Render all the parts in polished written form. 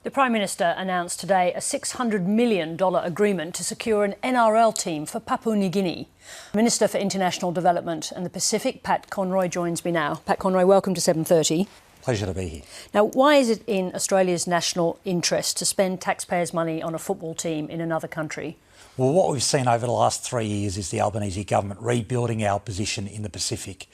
The Prime Minister announced today a $600 million agreement to secure an NRL team for Papua New Guinea. Minister for International Development and the Pacific, Pat Conroy, joins me now. Pat Conroy, welcome to 7:30. Pleasure to be here. Now, why is it in Australia's national interest to spend taxpayers' money on a football team in another country? Well, what we've seen over the last 3 years is the Albanese government rebuilding our position in the Pacific.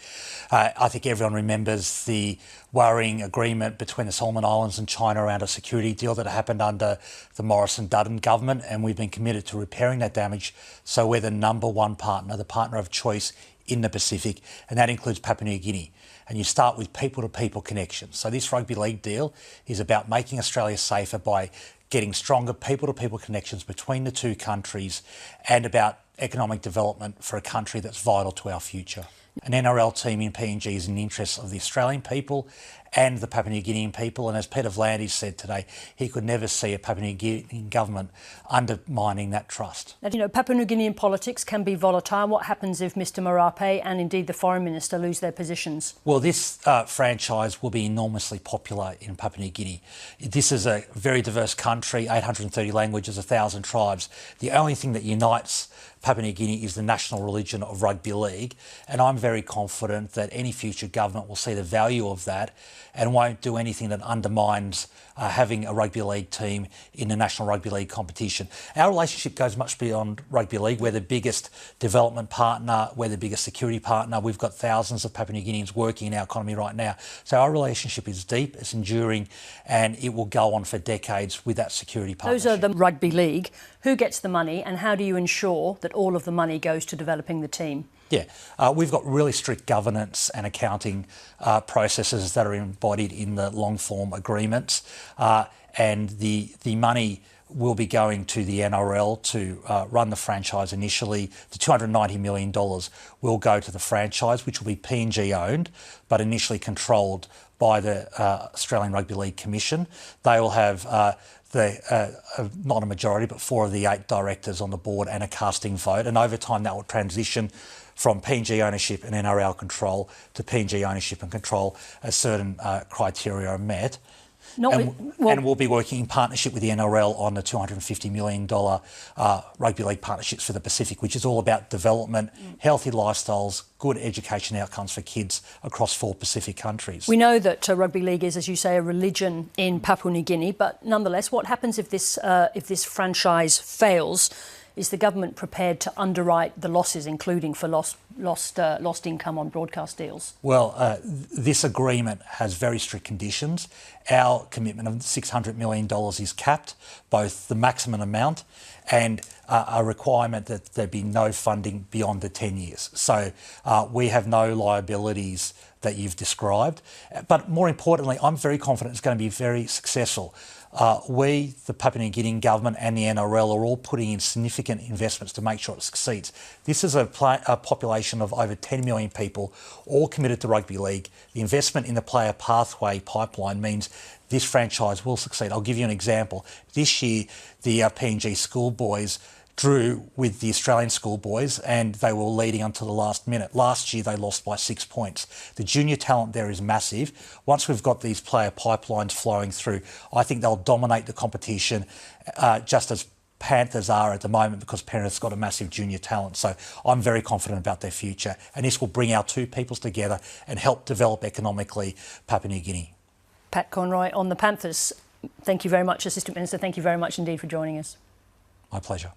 I think everyone remembers the worrying agreement between the Solomon Islands and China around a security deal that happened under the Morrison-Dutton government, and we've been committed to repairing that damage so we're the number one partner, the partner of choice in the Pacific, and that includes Papua New Guinea. And you start with people-to-people connections. So this rugby league deal is about making Australia safer by getting stronger people-to-people connections between the two countries and about economic development for a country that's vital to our future. An NRL team in PNG is in the interests of the Australian people and the Papua New Guinean people, and as Peter V'landys said today, he could never see a Papua New Guinean government undermining that trust. Now, you know, Papua New Guinean politics can be volatile. What happens if Mr Marape and indeed the Foreign Minister lose their positions? Well, this franchise will be enormously popular in Papua New Guinea. This is a very diverse country, 830 languages, 1,000 tribes. The only thing that unites Papua New Guinea is the national religion of rugby league, and I'm very confident that any future government will see the value of that and won't do anything that undermines having a rugby league team in the National Rugby League competition. Our relationship goes much beyond rugby league. We're the biggest development partner, we're the biggest security partner. We've got thousands of Papua New Guineans working in our economy right now. So our relationship is deep, it's enduring, and it will go on for decades with that security partnership. Those are the rugby league. Who gets the money and how do you ensure that all of the money goes to developing the team? Yeah, we've got really strict governance and accounting processes that are embodied in the long-form agreements, and the money will be going to the NRL to run the franchise initially. The $290 million will go to the franchise, which will be PNG owned, but initially controlled by the Australian Rugby League Commission. They will have not a majority, but 4 of the 8 directors on the board and a casting vote. And over time, that will transition from PNG ownership and NRL control to PNG ownership and control as certain criteria are met. And we'll be working in partnership with the NRL on the $250 million rugby league partnerships for the Pacific, which is all about development, healthy lifestyles, good education outcomes for kids across 4 Pacific countries. We know that rugby league is, as you say, a religion in Papua New Guinea, but nonetheless, what happens if this franchise fails? Is the government prepared to underwrite the losses, including for lost income on broadcast deals? Well, this agreement has very strict conditions. Our commitment of $600 million is capped, both the maximum amount and a requirement that there be no funding beyond the 10 years. So we have no liabilities that you've described. But more importantly, I'm very confident it's going to be very successful. We, the Papua New Guinean government and the NRL are all putting in significant investments to make sure it succeeds. This is a population of over 10 million people, all committed to rugby league. The investment in the player pathway pipeline means this franchise will succeed. I'll give you an example. This year, the PNG schoolboys drew with the Australian schoolboys and they were leading until the last minute. Last year they lost by 6 points. The junior talent there is massive. Once we've got these player pipelines flowing through, I think they'll dominate the competition just as Panthers are at the moment, because Penrith's got a massive junior talent. So I'm very confident about their future, and this will bring our two peoples together and help develop economically Papua New Guinea. Pat Conroy on the Panthers. Thank you very much, Assistant Minister. Thank you very much indeed for joining us. My pleasure.